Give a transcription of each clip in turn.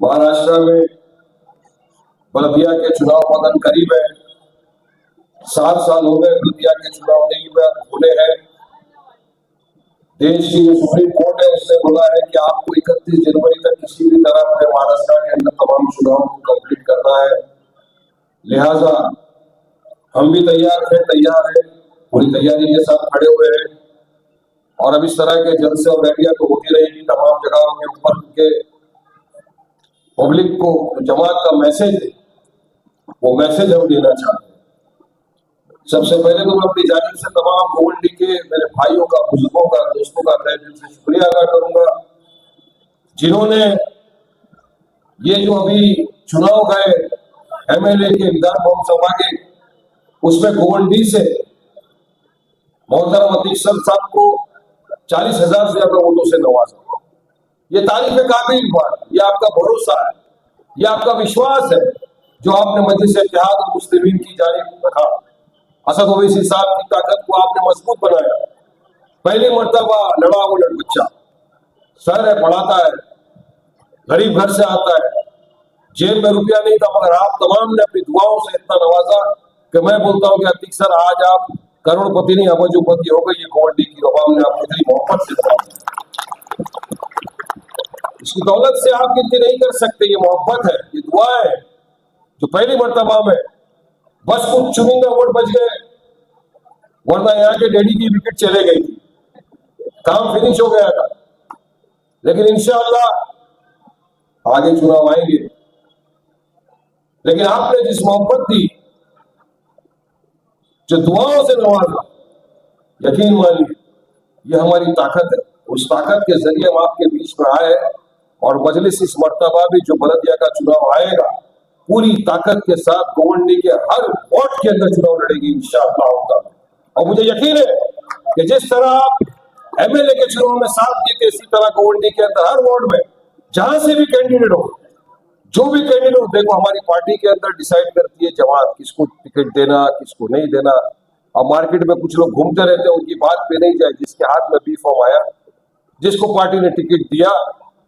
महाराष्ट्र में बल्दिया के चुनाव मतदान करीब है। 7 साल हो गए बल्दिया के चुनाव नहीं होने हैं। देश की जो सुप्रीम कोर्ट है उसने बोला है कि आपको 31 जनवरी तक किसी भी तरह अपने महाराष्ट्र के अंदर तमाम चुनाव को कंप्लीट करना है। लिहाजा हम भी तैयार है, पूरी तैयारी के साथ खड़े हुए हैं और अब इस तरह के जलसे और रैलियां तो होती रहेगी तमाम जगहों के ऊपर के पब्लिक को जमात का मैसेज है, वो मैसेज हम देना चाहते हैं। सबसे पहले तो मैं अपनी जानिब से तमाम गोल्डी के मेरे भाइयों का, बुजुर्गों का, दोस्तों का तहे दिल से शुक्रिया अदा करूंगा जिन्होंने ये जो अभी चुनाव गए एमएलए के, विधान भवन सभा के, उसमें गोवंडी से मोहतरम अतीक सर साहब को 40,000 से ज्यादा वोटों से नवाजा। ये तारीफ काबिल बात, ये आपका भरोसा है, ये आपका विश्वास है जो आपने मजलिस इत्तेहाद और मुस्लिमीन की जानिब रखा। असद ओवैसी साहब की ताकत को आपने मजबूत बनाया। पहली मर्तबा लड़ा वो लड़बच्चा, सर है, पढ़ाता है, गरीब घर से आता है, जेब में रुपया नहीं था, मगर आप तमाम ने अपनी दुआओं से इतना नवाजा कि मैं बोलता हूँ कि अतीक सर आज आप करोड़पति नहीं अबजोपति हो गई। ये गोवंडी की अवाम ने आपको इतनी मोहब्बत से, इसकी दौलत से आप गिनती नहीं कर सकते। ये मोहब्बत है, ये दुआ है जो पहली मर्तबा में बस कुछ चुनिंदा वोट बच गए, वरना यहाँ के डैडी की विकेट चले गई थी, काम फिनिश हो गया था। लेकिन इंशाअल्लाह आगे चुनाव आएंगे, लेकिन आपने जिस मोहब्बत दी, जो दुआओं से नवाजा, यकीन मानिए ये हमारी ताकत है। उस ताकत के जरिए हम आपके बीच में आए और मजलिस इस मर्तबा भी जो बल्दिया का चुनाव आएगा पूरी ताकत के साथ गोवंडी के हर वार्ड के अंदर चुनाव लड़ेगी इंशाअल्लाह। और मुझे यकीन है कि जिस तरह आप एमएलए के चुनाव में साथ जीते, इसी तरह गोवंडी के अंदर हर वार्ड में जहां से भी कैंडिडेट हो, जो भी कैंडिडेट हो, देखो हमारी पार्टी के अंदर डिसाइड करती है जमात किसको टिकट देना, किसको नहीं देना। अब मार्केट में कुछ लोग घूमते रहते हैं, उनकी बात पे नहीं जाए। जिसके हाथ में बी फॉर्म आया, जिसको पार्टी ने टिकट दिया,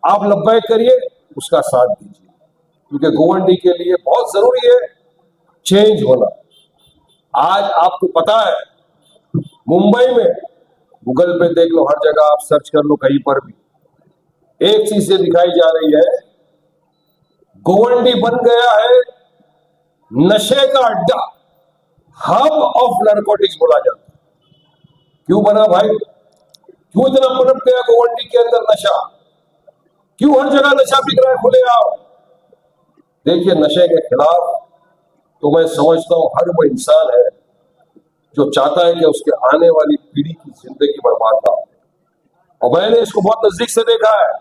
आप लब्बैक करिए, उसका साथ दीजिए, क्योंकि गोवंडी के लिए बहुत जरूरी है चेंज होना। आज आपको पता है मुंबई में, गूगल पे देख लो, हर जगह आप सर्च कर लो, कहीं पर भी एक चीज से दिखाई जा रही है, गोवंडी बन गया है नशे का अड्डा, हब ऑफ नारकोटिक्स बोला जाता है। क्यों बना भाई? क्यों इतना पनप गया गोवंडी के अंदर नशा? क्यों हर जगह नशा बिक रहा है खुलेआम? देखिए, नशे के खिलाफ तो मैं समझता हूं हर वो इंसान है जो चाहता है कि उसके आने वाली पीढ़ी की जिंदगी बर्बाद ना हो। और मैंने इसको बहुत नजदीक से देखा है।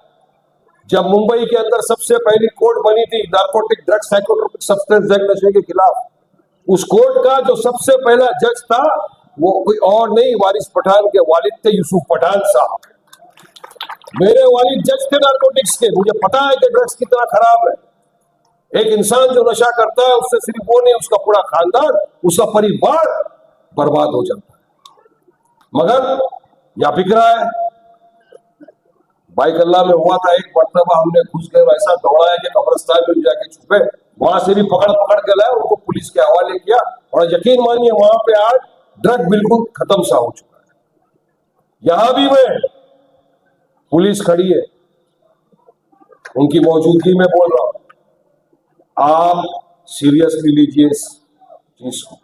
जब मुंबई के अंदर सबसे पहली कोर्ट बनी थी narcotic drugs psychotropic substance act नशे के खिलाफ, उस कोर्ट का जो सबसे पहला जज था वो कोई और नहीं, वारिस पठान के वालिद थे, यूसुफ पठान साहब। मेरे वालिद जज थे नारकोटिक्स के, मुझे पता है कि ड्रग्स कितना खराब है। एक इंसान जो नशा करता है, उससे सिर्फ वो नहीं, उसका पूरा खानदान, उसका परिवार बर्बाद हो जाता है। मगर या बिक रहा है। बाइकल्ला में हुआ था, एक मरतबा हमने घुस गए, वैसा दौड़ाया कि कब्रिस्तान में जाके छुपे, वहां से भी पकड़ के लाए, उनको पुलिस के हवाले किया और यकीन मानिए वहां पे आज ड्रग बिल्कुल खत्म सा हो चुका है। यहां भी मैं, पुलिस खड़ी है, उनकी मौजूदगी में बोल रहा हूं, आप सीरियसली लीजिए इस चीज को।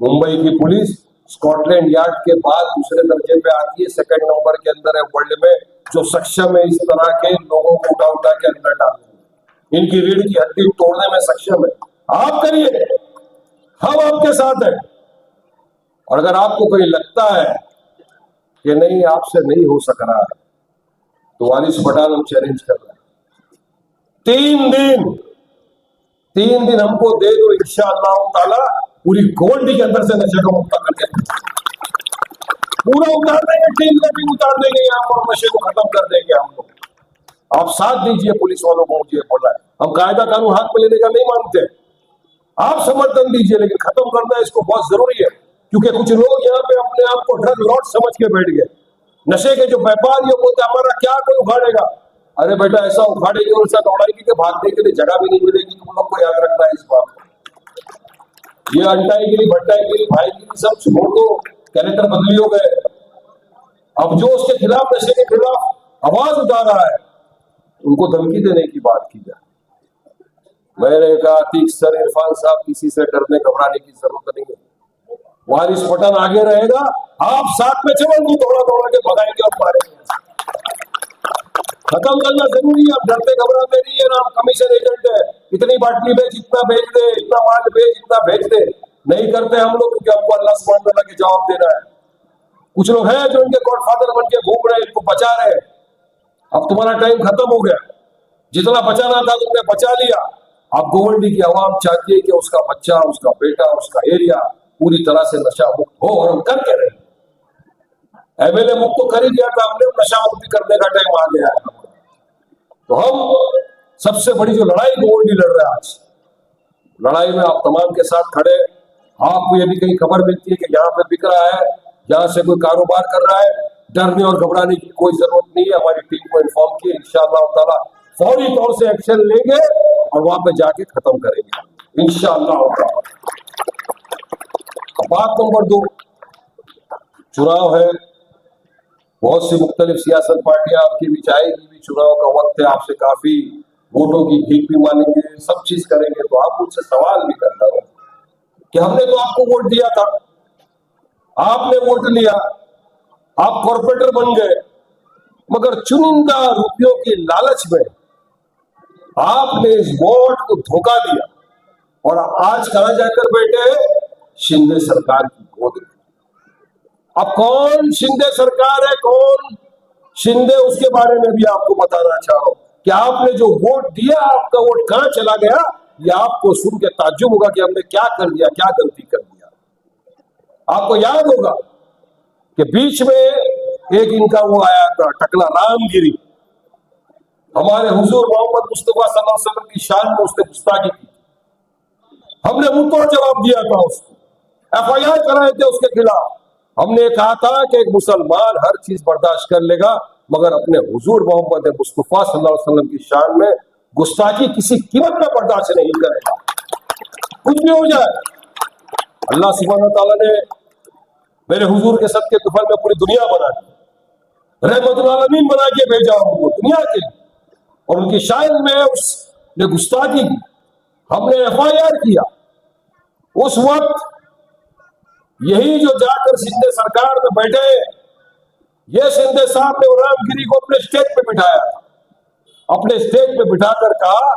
मुंबई की पुलिस स्कॉटलैंड यार्ड के बाद दूसरे दर्जे पे आती है, सेकंड नंबर के अंदर है वर्ल्ड में, जो सक्षम है इस तरह के लोगों को उठा के अंदर डालने, इनकी रीढ़ की हड्डी तोड़ने में सक्षम है। आप करिए, हम आपके साथ हैं। और अगर आपको कोई लगता है कि नहीं, आपसे नहीं हो सक रहा है, तो वारिस पठान हम चैलेंज कर रहे हैं, 3 दिन हमको दे दो, इंशाअल्लाह ताला पूरी गोवंडी के अंदर से नशे को मुक्त करके पूरा उतार देंगे, 3 दिन भी उतार देंगे यहाँ पर, नशे को खत्म कर देंगे हम लोग। आप साथ दीजिए पुलिस वालों को, मुझे बोला है, हम कायदा कानून हाथ में लेने का नहीं मानते, आप समर्थन दीजिए, लेकिन खत्म करना इसको बहुत जरूरी है। क्योंकि कुछ लोग यहाँ पे अपने आप को ड्रग लॉर्ड समझ के बैठ गए। नशे के जो व्यापारी होते हैं, हमारा क्या कोई उखाड़ेगा, अरे बेटा ऐसा उखाड़ेंगे और ऐसा दौड़ाएंगे कि भागने के लिए जगह भी नहीं मिलेगी। तुम लोग को याद रखना है इस बात को। ये अंटाईगिरी भट्टाईगिरी भाईगिरी सब छोड़ दो, कैरेक्टर बदली हो गए। अब जो उसके खिलाफ, नशे के खिलाफ आवाज उठा रहा है, उनको धमकी देने की बात की जाए। मैंने कहा अतीक सर, इरफान साहब, किसी से डरने घबराने की जरूरत नहीं है। वारिस पठान आगे रहेगा, आप साथ में चलो, उनको दौड़ा दौड़ा के भगाएंगे और मारेंगे। खत्म करना जरूरी है। अब डरते घबराते नहीं है ना, कमीशन एजेंट है, इतनी बाटली बेच, इतना बेच दे, इतना माल बेच, इतना भेज दे। नहीं करते हम लोग, क्योंकि हमको अल्लाह सुब्हान तआला के जवाब देना है। कुछ लोग हैं जो इनके गॉडफादर बन के घूम रहे हैं, इनको बचा रहे हैं। अब तुम्हारा टाइम खत्म हो गया, जितना बचाना था तुमने बचा लिया। अब गोवंडी की आवाम चाहती है कि उसका बच्चा, उसका बेटा, उसका एरिया पूरी तरह से नशा मुक्त हो, और हम करके रहे। एमएलए मुक्त तो कर ही दिया था हमने, नशा मुक्ति करने का टाइम आ गया है। तो हम सबसे बड़ी जो लड़ाई गोवंडी लड़ रहे हैं आज, लड़ाई में आप तमाम के साथ खड़े। आपको यदि कहीं खबर मिलती है कि यहाँ पे बिक रहा है, यहाँ से कोई कारोबार कर रहा है, डरने और घबराने की कोई जरूरत नहीं है। हमारी टीम को इन्फॉर्म किए, इंशाअल्लाह ताला फौरी तौर से एक्शन लेंगे और वहां पे जाके खत्म करेंगे इंशाअल्लाह ताला। बात नंबर 2, चुनाव है, बहुत सी मुख्तलिफ सियासत पार्टियां आपके बीच आएगी भी, चुनाव का वक्त है, आपसे काफी वोटों की भीख भी मांगेंगे, सब चीज करेंगे। तो आप मुझसे सवाल भी करता हूं कि हमने तो आपको वोट दिया था, आपने वोट लिया, आप कॉर्पोरेटर बन गए, मगर चुनिंदा रुपयों की लालच में आपने इस वोट को धोखा दिया और आज कहां जाकर बैठे हैं? शिंदे सरकार की गोद में। अब कौन शिंदे सरकार है, कौन शिंदे, उसके बारे में भी आपको बताना चाह रहा हूं कि आपने जो वोट दिया, आपका वोट कहां चला गया, ये आपको सुन के ताज्जुब होगा कि हमने क्या कर दिया, क्या गलती कर दिया। आपको याद होगा कि बीच में एक इनका वो आया था, टकला रामगिरी, हमारे हुजूर मोहम्मद मुस्तफा सल्लल्लाहु अलैहि वसल्लम की शान में उसने गुस्ताखी की। हमने मुंहतोड़ जवाब दिया था उसको, एफआईआर कराए थे उसके खिलाफ। हमने कहा था कि एक मुसलमान हर चीज बर्दाश्त कर लेगा, मगर अपने हुजूर मोहम्मद मुस्तफा सल्लल्लाहु अलैहि वसल्लम की शान में गुस्ताखी किसी कीमत में बर्दाश्त नहीं करेगा, कुछ भी हो जाए। अल्लाह सुब्हान तआला ने मेरे हुजूर के सदके तुफल में पूरी दुनिया बना दी, रहमतुल आलमीन बना के भेजा उनको दुनिया के लिए, और उनकी शान में उसने गुस्ताखी की। हमने एफआईआर किया। उस वक्त यही जो जाकर शिंदे सरकार में बैठे, ये शिंदे साहब ने रामगिरी को अपने स्टेज पे बिठाया, अपने स्टेज पे बिठाकर कहा,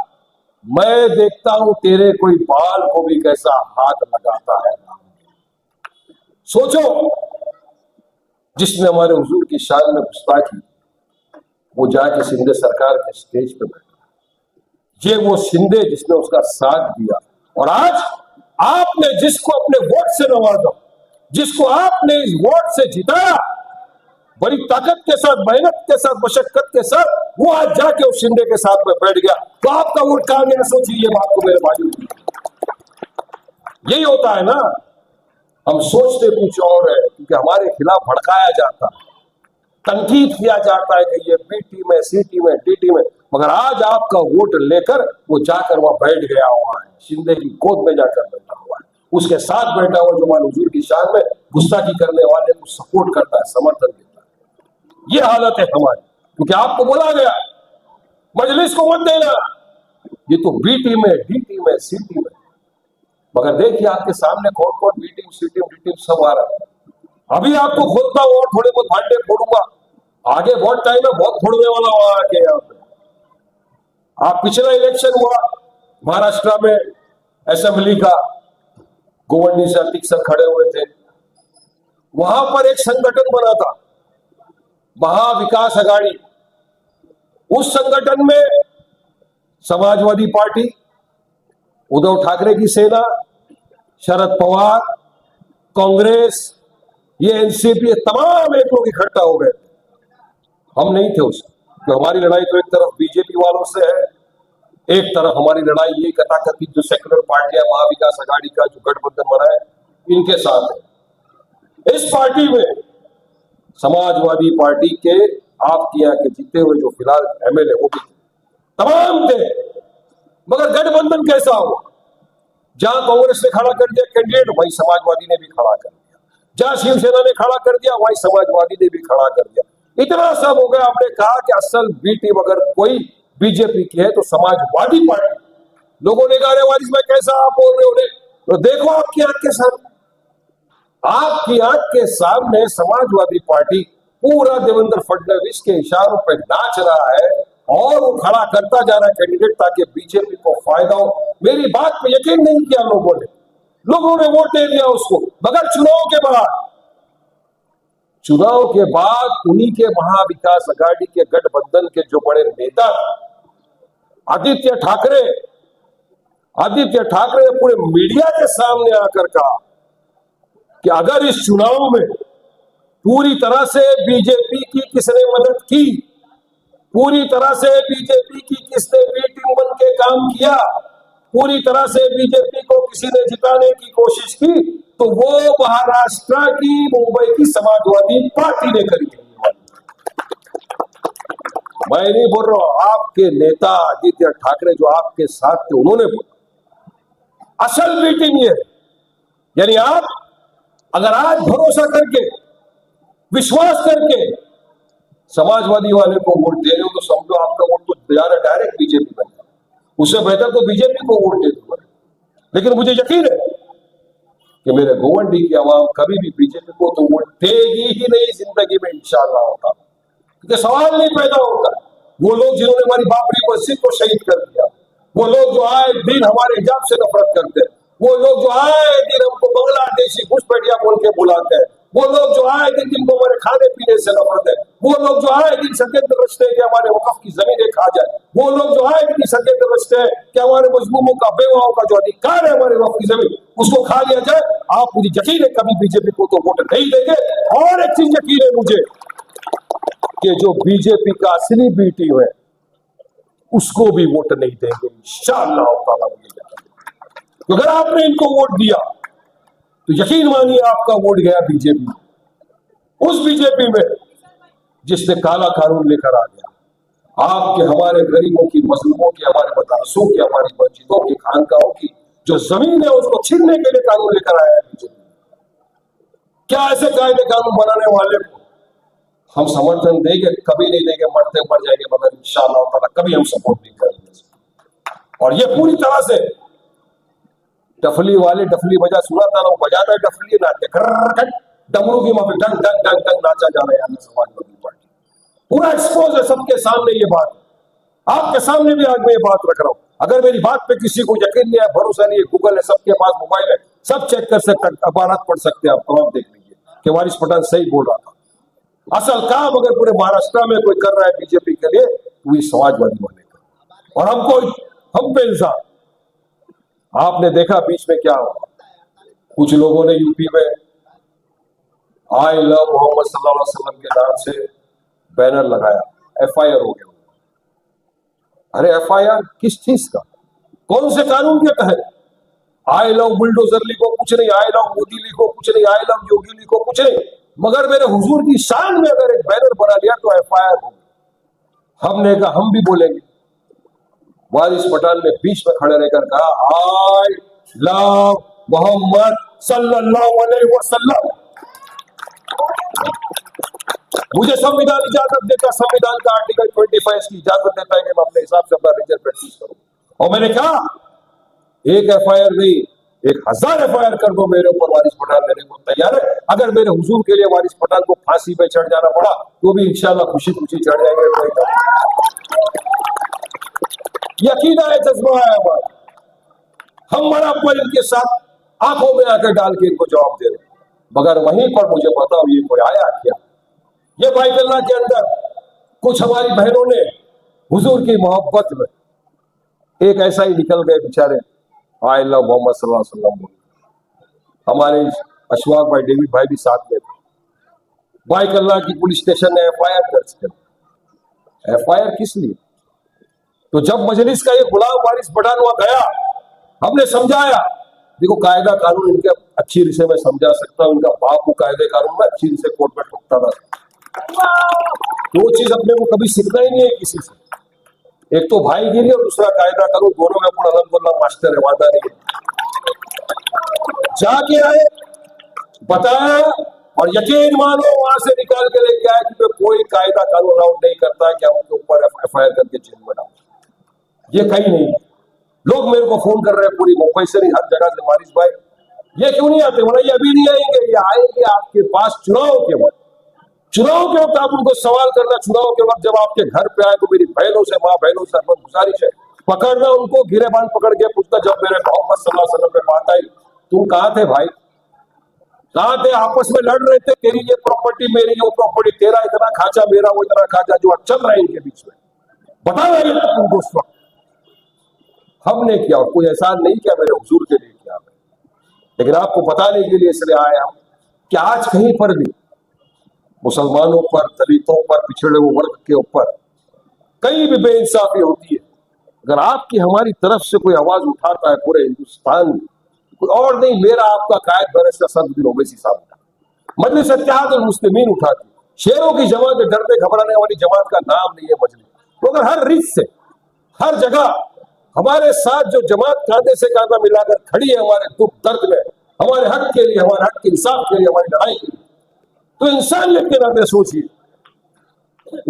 मैं देखता हूं तेरे कोई बाल को भी कैसा हाथ लगाता है। सोचो, जिसने हमारे हुजूर की शान में गुस्ताखी, वो जाके शिंदे सरकार के स्टेज पे बैठा। ये वो शिंदे जिसने उसका साथ दिया। और आज आपने जिसको अपने वोट से नवाजा, जिसको आपने इस वोट से जिताया, बड़ी ताकत के साथ, मेहनत के साथ, मशक्कत के साथ, वो आज जाके उस शिंदे के साथ में बैठ गया, तो आपका वोट कहां गया? सोचिए ये बात को मेरे भाइयों। यही होता है ना, हम सोचते कुछ और है, क्योंकि हमारे खिलाफ भड़काया जाता है, तनकीद किया जाता है कि ये बी टीम है, सी टीम है, डी टीम है, मगर आज आपका वोट लेकर वो जाकर वहां बैठ गया हुआ है, शिंदे की गोद में जाकर बैठा हुआ है, उसके साथ बैठा हुआ जो हमारे हुजूर की शान में गुस्ताखी करने वाले को सपोर्ट करता है, समर्थन देता है। ये हालत है हमारी, क्योंकि आपको बोला गया मजलिस को मत देना, ये तो बी टीम है, डी टीम है, सी टीम है, मगर देखिए आपके सामने कौन कौन बी टीम, सी टीम, डी टीम सब आ रहा है। अभी आपको खोदता हूं और थोड़े बहुत भांडे फोड़ूंगा, आगे बहुत टाइम है, बहुत फोड़ने वाला हुआ आके यहाँ पे। आप पिछला इलेक्शन हुआ महाराष्ट्र में असेंबली का, गोवंडी से अतीक सर खड़े हुए थे, वहां पर एक संगठन बना था, महाविकास आघाड़ी। उस संगठन में समाजवादी पार्टी, उद्धव ठाकरे की सेना, शरद पवार, कांग्रेस, ये एनसीपी, तमाम एक लोग इकट्ठा हो गए। हम नहीं थे उसमें, तो हमारी लड़ाई तो एक तरफ बीजेपी वालों से है, एक तरफ हमारी लड़ाई ये कथाकथित जो सेक्युलर पार्टियां, महाविकास आघाड़ी का जो गठबंधन बना है, इनके साथ है। इस पार्टी में समाजवादी पार्टी के आपके यहाँ के जीते हुए जो फिलहाल एमएलए वो भी तमाम थे, मगर गठबंधन कैसा हो, जहां कांग्रेस ने खड़ा कर दिया कैंडिडेट, वहीं समाजवादी ने भी खड़ा कर दिया, जहां शिवसेना ने खड़ा कर दिया वहीं समाजवादी ने भी खड़ा कर दिया। इतना सब हो गया। आपने कहा कि असल बी टीम अगर कोई बीजेपी की है तो समाजवादी पार्टी। लोगों ने कहा अरे वारिस भाई कैसा आप बोल रहे हो, तो देखो आपकी आंख के सामने, आपकी आंख के सामने समाजवादी पार्टी पूरा देवेंद्र फडणवीस के इशारों पर नाच रहा है और वो खड़ा करता जा रहा है कैंडिडेट ताकि बीजेपी को फायदा हो। मेरी बात पे यकीन नहीं किया लोगों ने वोट दे दिया उसको। मगर चुनाव के बाद उन्हीं के महाविकास अघाड़ी के गठबंधन के जो बड़े नेता आदित्य ठाकरे ने पूरे मीडिया के सामने आकर कहा कि अगर इस चुनाव में पूरी तरह से बीजेपी की किसने मदद की, पूरी तरह से बीजेपी की किसने बी टीम बन के काम किया, पूरी तरह से बीजेपी को किसी ने जिताने की कोशिश की, तो वो महाराष्ट्र की मुंबई की समाजवादी पार्टी ने करी है। मैं नहीं बोल रहा हूं, आपके नेता आदित्य ठाकरे जो आपके साथ थे उन्होंने बोला। असल बी टीम ये, यानी आप अगर आज भरोसा करके विश्वास करके समाजवादी वाले को वोट दे रहे हो तो समझो आपका वोट तो जा रहा डायरेक्ट बीजेपी बन जाए। उससे बेहतर तो बीजेपी को वोट दे दो। लेकिन मुझे यकीन है कि मेरे गोवंडी की आवाम कभी भी बीजेपी को तो वोट देगी ही नहीं जिंदगी में, इंशाअल्लाह होता, क्योंकि सवाल नहीं पैदा होता। वो लोग जिन्होंने हमारी बाबरी मस्जिद को शहीद कर दिया, वो लोग जो आए दिन हमारे हिजाब से नफरत करते हैं, वो लोग जो आए दिन हमको बांग्लादेशी घुसपैठिया बोल के बुलाते हैं, वो लोग जो आए दिन जिनको हमारे खाने पीने से नफरत है, वो लोग जो आए दिन षड्यंत्र रचते हैं कि हमारे वक़्फ़ की जमीनें खा जाए, वो लोग जो आए दिन षड्यंत्र रचते हैं कि हमारे मजलूमों का बेवाओं का जो अधिकार है हमारे वक़्फ़ की जमीन उसको खा लिया जाए। आप मुझे यकीन है कभी बीजेपी को तो वोट नहीं देंगे। और एक चीज यकीन है मुझे कि जो बीजेपी का असली बी टीम है उसको भी वोट नहीं देंगे इंशाअल्लाह ताला। अगर आपने इनको वोट दिया तो यकीन मानिए आपका वोट गया बीजेपी, उस बीजेपी में जिसने काला कानून लेकर आ गया। आपके हमारे गरीबों की, मजलूमों की, हमारे मदरसों की, हमारी मस्जिदों की, खानकाहों की जो जमीन है उसको छीनने के लिए कानून लेकर आया है बीजेपी। क्या ऐसे कायदे कानून बनाने वाले को हम समर्थन देंगे? कभी नहीं देंगे, मरते मर जाएंगे, मगर इंशाअल्लाह ताला कभी हम सपोर्ट नहीं करेंगे। और ये पूरी तरह से डफली वाले डफली बजा सुना था ना, बजाता है डफली नाचते डमरू की माफी डंग डंग डंग डंग नाचा जा रहा है समाजवादी पार्टी। पूरा एक्सपोज है सबके सामने ये बात, आपके सामने भी आज मैं ये बात रख रहा हूं। अगर मेरी बात पे किसी को यकीन नहीं है, भरोसा नहीं है, गूगल है, सबके पास मोबाइल है, सब चेक कर सकते, अखबार पढ़ सकते हैं, आप तमाम देख लीजिए कि वारिस पठान सही बोल रहा था। असल काम अगर पूरे महाराष्ट्र में कोई कर रहा है बीजेपी के लिए तो ये समाजवादी वाले का, और हम पे इल्जाम। आपने देखा बीच में क्या हुआ, कुछ लोगों ने यूपी में आई लव मोहम्मद सल्लल्लाहु अलैहि वसल्लम के नाम से बैनर लगाया, एफआईआर हो गया। अरे एफआईआर किस चीज का, कौन से कानून के तहत? आई लव बुलडोजर लिखो कुछ नहीं, आई लव मोदी लिखो कुछ नहीं, आई लव योगी लिखो कुछ नहीं, मगर मेरे हुजूर की शान में अगर एक बैनर बना लिया तो एफआईआर हो। हमने कहा हम भी बोलेंगे। वारिस पठान ने बीच में खड़े रहकर कहा आई लव मोहम्मद सल्लल्लाहु अलैहि वसल्लम। मुझे संविधान इजाजत देता, संविधान का आर्टिकल 25 की इजाजत देता है कि मैं अपने हिसाब से अपना रिजल्ट प्रैक्टिस करूं। और मैंने कहा एक एफआईआर नहीं, 1000 एफआईआर कर दो मेरे ऊपर, वारिस पठान लेने को तैयार है। अगर मेरे हुजूर के लिए वारिस पठान को फांसी पे चढ़ जाना पड़ा तो भी इंशाल्लाह खुशी खुशी चढ़ जाएंगे। यकीन है, जज्बा है हमारा, हम बराबर इनके साथ आंखों में आकर डाल के इनको जवाब दे रहे। मगर वहीं पर मुझे बताओ ये कोई आया क्या? ये बाइकल्ला के अंदर कुछ हमारी बहनों ने हुजूर की मोहब्बत में एक ऐसा ही निकल गए बेचारे, आई लव मोहम्मद सल्लल्लाहु अलैहि वसल्लम बोल। हमारे अशफाक भाई, डेविड भाई भी साथ में थे। बाइकल्ला की पुलिस स्टेशन ने एफआईआर दर्ज कर। एफआईआर किस लिए? तो जब मजलिस का ये गुलाम वारिस पठान वहां गया, हमने समझाया, देखो कायदा कानून इनके अच्छी से मैं समझा सकता हूं, इनका बाप को कायदे कानून में अच्छी से कोर्ट में ठोकता था दो चीज अपने को कभी सीखना ही नहीं है किसी से, एक तो भाईगिरी और दूसरा कायदा करो, दोनों में पूरा अलहमदुलिल्लाह मास्टर है, वादा नहीं है। जाके आए, बताया, और यकीन मानो वहां से निकाल के लेके आए कि कोई कायदा कानून आउट नहीं करता कि हम उनके ऊपर FIR करके जेल में डाल, ये कहीं नहीं। लोग मेरे को फोन कर रहे हैं पूरी मुंबई से नहीं, हर जगह से, वारिस भाई ये क्यों नहीं आते? बोला ये अभी नहीं आएंगे, ये आएंगे आपके पास चुनाव के वक्त। चुनाव के वक्त आप उनको सवाल करना, चुनाव के वक्त जब आपके घर पे आए तो मेरी बहनों से, माँ बहनों से गुजारिश है, पकड़ना उनको, गिरेबान पकड़ के पूछना, जब मेरे मोहम्मद सल्लल्लाहु अलैहि वसल्लम पे बात आई तुम कहाँ थे भाई, कहाँ थे? आपस में लड़ रहे थे, तेरी ये प्रॉपर्टी मेरी, वो प्रॉपर्टी तेरा, इतना खाचा मेरा, वो इतना खाचा, जो चल रहा है इनके बीच में, बताया ये तुमको उस वक्त हमने किया, और कोई एहसान नहीं किया, मेरे हुजूर के लिए किया, लेकिन आपको बताने के लिए इसलिए आए हम कि आज कहीं पर भी मुसलमानों पर, दलितों पर, पिछड़े हुए वर्ग के ऊपर कहीं भी बेइंसाफी होती है, अगर आपकी हमारी तरफ से कोई आवाज उठाता है पूरे हिंदुस्तान में, कोई और नहीं, मेरा आपका कायद बैरिस्टर सदरुद्दीन ओवैसी साहब का मजलिस इत्तेहादुल मुस्लिमीन उठाती, शेरों की जमात, डरने घबराने वाली जमात का नाम नहीं है मजलिस। तो अगर हर रिज से, हर जगह हमारे साथ जो जमात कांधे से कांधा मिलाकर खड़ी है हमारे दुख दर्द में, हमारे हक के लिए, हमारे हक के इंसाफ के लिए, हमारी लड़ाई के लिए, तो इंसानियत के नाते सोचिए,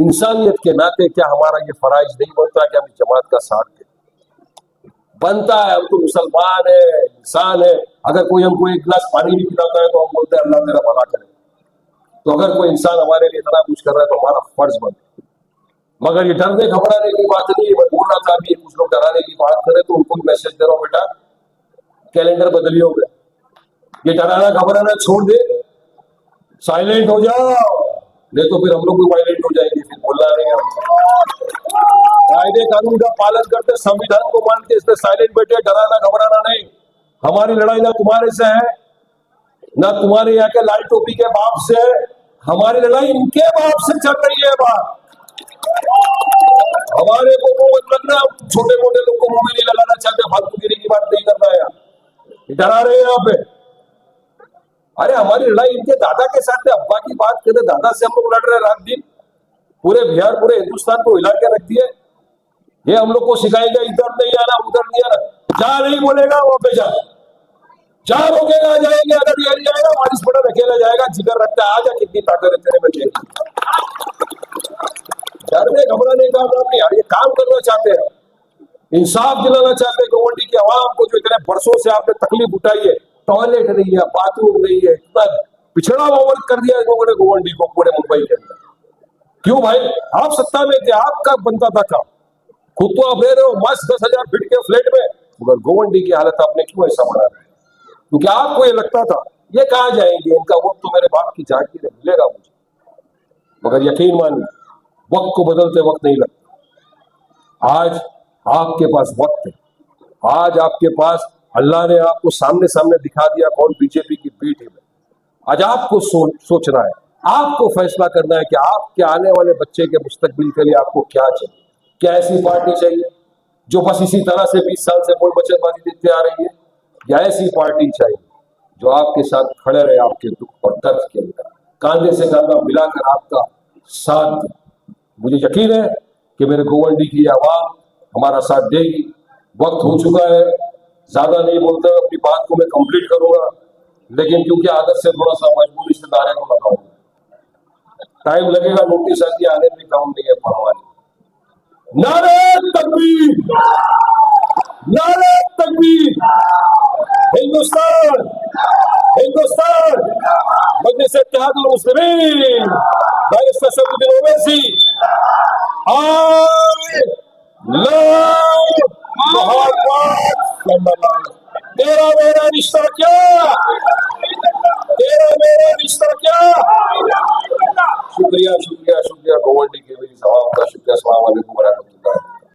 इंसानियत के नाते क्या हमारा ये फराइज नहीं बनता कि हम जमात का साथ दें? बनता है, हम तो मुसलमान है, इंसान है। अगर कोई हमको एक गिलास पानी भी पिलाता है तो हम बोलते हैं अल्लाह तेरा भला करे। तो अगर कोई इंसान हमारे लिए इतना कुछ कर रहा है तो हमारा फर्ज बनता है। मगर ये डरने घबराने की बात नहीं है। मैं बोल रहा था अभी, कुछ लोग डराने की बात करें तो उनको भी मैसेज दे रहा हूँ, बेटा कैलेंडर बदलियो, ये डराना घबराना छोड़ दे, साइलेंट हो जाओ, नहीं तो फिर हम लोग भी वायलेंट हो जाएंगे, फिर बोलना नहीं है। कायदे कानून का पालन करते, संविधान को मानते, इसलिए साइलेंट बैठे, डराना घबराना नहीं। हमारी लड़ाई ना तुम्हारे से है, ना तुम्हारे यहाँ के लाल टोपी के बाप से है, हमारी लड़ाई इनके बाप से चल रही है। बात हमारे को वो मत लगना, छोटे मोटे लोग को मुंह में नहीं लगाना चाहते, फालतूगिरी की बात नहीं करना है, डरा रहे हैं यहाँ पे। अरे हमारी लड़ाई इनके दादा के साथ है, अब्बा की बात करें, दादा से हम लोग लड़ रहे रात दिन, पूरे बिहार, पूरे हिंदुस्तान को हिला के रख दिए। ये हम लोग को सिखाएगा इधर नहीं आना, उधर नहीं आना, जहां नहीं बोलेगा वहां पे जा, जहां रोकेगा जाएंगे, अगर ये जाएगा वारिस पठान अकेला जाएगा, जिगर रखता है, आजा कितनी ताकत है तेरे में, डरने घबराने का काम नहीं। ये काम करना चाहते हैं, इंसाफ दिलाना चाहते हैं गोवंडी की आवाम को, जो इतने वर्षों से आपने तकलीफ उठाई है, टॉयलेट नहीं है, बाथरूम नहीं है, इतना पिछड़ा हुआ वर्ग कर दिया लोगों ने गोवंडी को पूरे मुंबई के अंदर। क्यों भाई? आप सत्ता में थे, आपका बनता था काम, खुद तो आप रह रहे हो मस्त 10,000 फीट के फ्लैट में, मगर गोवंडी की हालत आपने क्यों ऐसा बना रहे? क्योंकि आपको ये लगता था ये कहाँ जाएंगे, इनका वक्त तो मेरे बाप की जागीर है, मिलेगा मुझे। मगर यकीन मानिए, वक्त को बदलते वक्त नहीं लगता। आज आपके पास वक्त है, आज आपके पास अल्लाह ने आपको सामने सामने दिखा दिया कौन बीजेपी की बी टीम है। आज आपको सोचना है, आपको फैसला करना है कि आपके आने वाले बच्चे के मुस्तकबिल के लिए आपको क्या चाहिए। क्या ऐसी पार्टी चाहिए जो बस इसी तरह से 20 साल से कोई बचतबाजी देते आ रही है, या ऐसी पार्टी चाहिए जो आपके साथ खड़े रहे, आपके दुख और दर्द के अंदर कांधे से कांधा मिलाकर आपका साथ दे। मुझे यकीन है कि मेरे गोवंडी की आवाम हमारा साथ देगी। वक्त हो चुका है, ज्यादा नहीं बोलते हुए अपनी बात को मैं कंप्लीट करूंगा, लेकिन क्योंकि आदत से थोड़ा सा मजबूरी से दायरे को लगाऊंगा, टाइम लगेगा, नोटिस आने में काम नहीं है परवाह। नारे तकबीर, नारे तकबीर, हिंदुस्तान, हिंदुस्तान, मजलिस इत्तेहादुल मुस्लिमीन, बैरिस्टर सदरुद्दीन ओवैसी, तेरा मेरा रिश्ता क्या, तेरा मेरा रिश्ता क्या। शुक्रिया शुक्रिया शुक्रिया गोवंडी के मेरी सवाल का शुक्रिया। अस्सलाम वालेकुम।